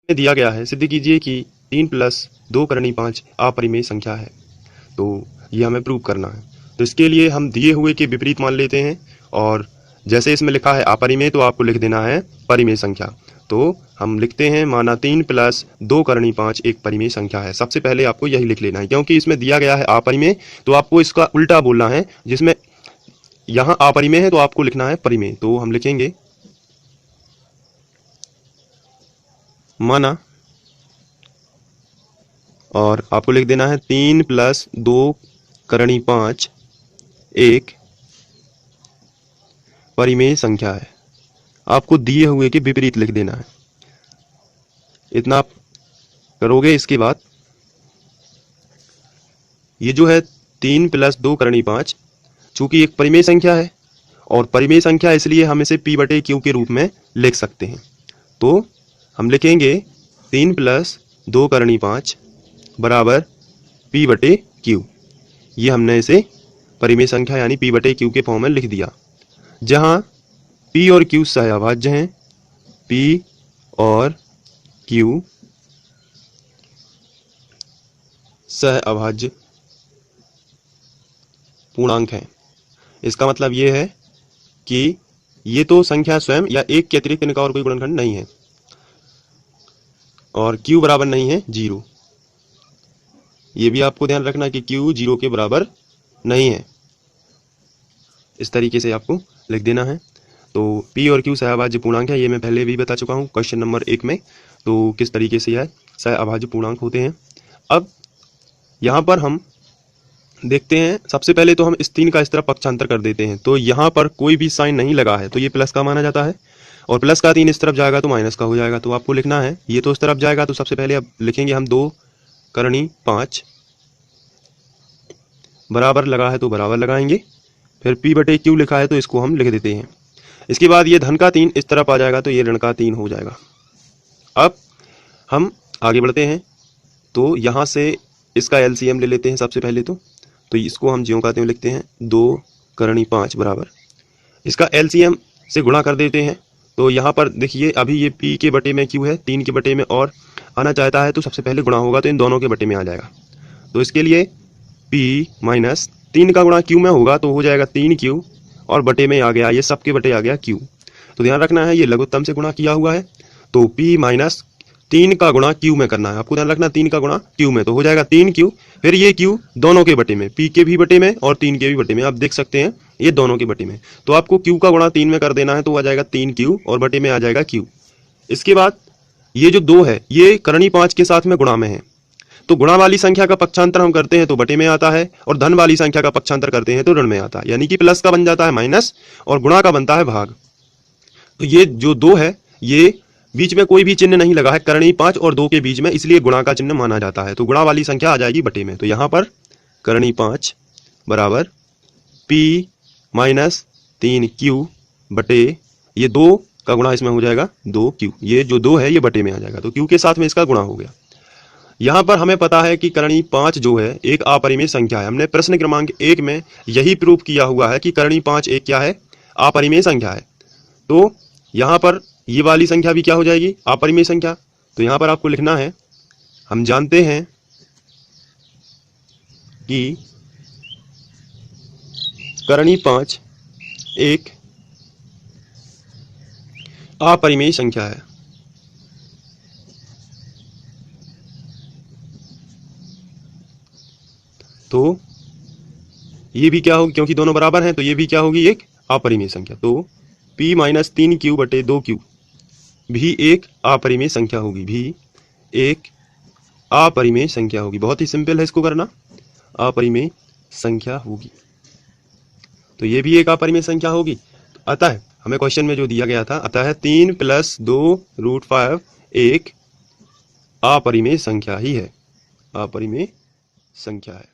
दिया गया है सिद्ध कीजिए कि 3 + 2 करनी 5 अपरिमेय संख्या है। तो ये हमें प्रूव करना है। तो इसके लिए हम दिए हुए के विपरीत मान लेते हैं और जैसे इसमें लिखा है अपरिमेय तो आपको लिख देना है परिमेय संख्या। तो हम लिखते हैं माना 3 + 2 करनी 5 एक परिमेय संख्या है। सबसे पहले आपको यही लिख लेना है क्योंकि इसमें दिया गया है अपरिमेय, तो आपको इसका उल्टा बोलना है। जिसमें यहाँ अपरिमेय है तो आपको लिखना है परिमेय। तो हम लिखेंगे माना, और आपको लिख देना है 3 + 2 करनी 5 एक परिमेय संख्या है। आपको दिए हुए के विपरीत लिख देना है। इतना आप करोगे। इसके बाद ये जो है 3 + 2 करनी 5 चूंकि एक परिमेय संख्या है और परिमेय संख्या इसलिए हम इसे p/q के रूप में लिख सकते हैं। तो हम लिखेंगे 3 + 2 करनी 5 बराबर p/q। ये हमने इसे परिमेय संख्या यानी p/q के फॉर्म में लिख दिया, जहां p और q सहअभाज्य हैं। p और q सहअभाज्य पूर्णांक हैं। इसका मतलब ये है कि ये तो संख्या स्वयं या एक के अतिरिक्त इनका और कोई गुणनखंड नहीं है, और q बराबर नहीं है 0। ये भी आपको ध्यान रखना कि q 0 के बराबर नहीं है। इस तरीके से आपको लिख देना है। तो p और q सहअभाज्य पूर्णांक है, ये मैं पहले भी बता चुका हूँ क्वेश्चन नंबर 1 में। तो किस तरीके से यह सहअभाज्य पूर्णांक होते हैं। अब यहाँ पर हम देखते हैं, सबसे पहले तो हम इस 3 का इस तरफ पक्षांतर कर देते हैं। तो यहाँ पर कोई भी साइन नहीं लगा है तो ये प्लस का माना जाता है, और प्लस का 3 इस तरफ जाएगा तो माइनस का हो जाएगा। तो आपको लिखना है ये तो इस तरफ जाएगा, तो सबसे पहले अब लिखेंगे हम 2 करनी 5 बराबर लगा है तो बराबर लगाएंगे। फिर p/q लिखा है तो इसको हम लिख देते हैं। इसके बाद ये धन का 3 इस तरफ आ जाएगा तो ये ऋण का 3 हो जाएगा। अब हम आगे बढ़ते हैं। तो यहाँ से इसका LCM ले लेते हैं सबसे पहले तो इसको हम ज्यों का त्यों लिखते हैं 2 करनी 5 बराबर, इसका LCM से गुणा कर देते हैं। तो यहाँ पर देखिए अभी ये p के बटे में q है, 3 के बटे में और आना चाहता है तो सबसे पहले गुणा होगा तो इन दोनों के बटे में आ जाएगा। तो इसके लिए p - 3 का गुणा q में होगा तो हो जाएगा 3q, और बटे में आ गया ये सबके बटे आ गया q। तो ध्यान रखना है ये लघुत्तम से गुणा किया हुआ है, तो p - 3 का गुणा q में करना है। आपको ध्यान रखना 3 का गुणा q में, तो हो जाएगा 3q। फिर ये q दोनों के बटे में, p के भी बटे में और 3 के भी बटे में। आप देख सकते हैं ये दोनों के बटे में, तो आपको q का गुणा 3 में कर देना है तो आ जाएगा 3q और बटे में आ जाएगा q। इसके बाद ये जो 2 है ये करनी 5 के साथ में गुणा में है, तो गुणा वाली संख्या का पक्षांतर हम करते हैं तो बटे में आता है, और धन वाली संख्या का पक्षांतर करते हैं तो ऋण में आता है। यानी कि प्लस का बन जाता है माइनस और गुणा का बनता है भाग। तो ये जो 2 है ये बीच में कोई भी चिन्ह नहीं लगा है, करनी 5 और 2 के बीच में, इसलिए गुणा का चिन्ह माना जाता है। तो गुणा वाली संख्या आ जाएगी बटे में। तो यहाँ पर करनी 5 बराबर p - 3q बटे ये 2 का गुणा इसमें हो जाएगा 2q। ये जो 2 है ये बटे में आ जाएगा तो q के साथ में इसका गुणा हो गया। यहाँ पर हमें पता है कि करनी 5 जो है एक अपरिमेय संख्या है। हमने प्रश्न क्रमांक 1 में यही प्रूफ किया हुआ है कि करनी 5 एक क्या है, अपरिमेय संख्या है। तो यहाँ पर ये वाली संख्या भी क्या हो जाएगी, अपरिमेय संख्या। तो यहाँ पर आपको लिखना है, हम जानते हैं कि करनी 5 एक अपरिमेय संख्या है। तो ये भी क्या होगी, क्योंकि दोनों बराबर हैं तो ये भी क्या होगी, एक अपरिमेय संख्या। तो p - 3q बटे 2q भी एक अपरिमेय संख्या होगी, भी एक अपरिमेय संख्या होगी। बहुत ही सिंपल है इसको करना, अपरिमेय संख्या होगी। तो ये भी एक अपरिमेय संख्या होगी। अतः हमें क्वेश्चन में जो दिया गया था, अतः 3 + 2√5 एक अपरिमेय संख्या ही है, अपरिमेय संख्या है।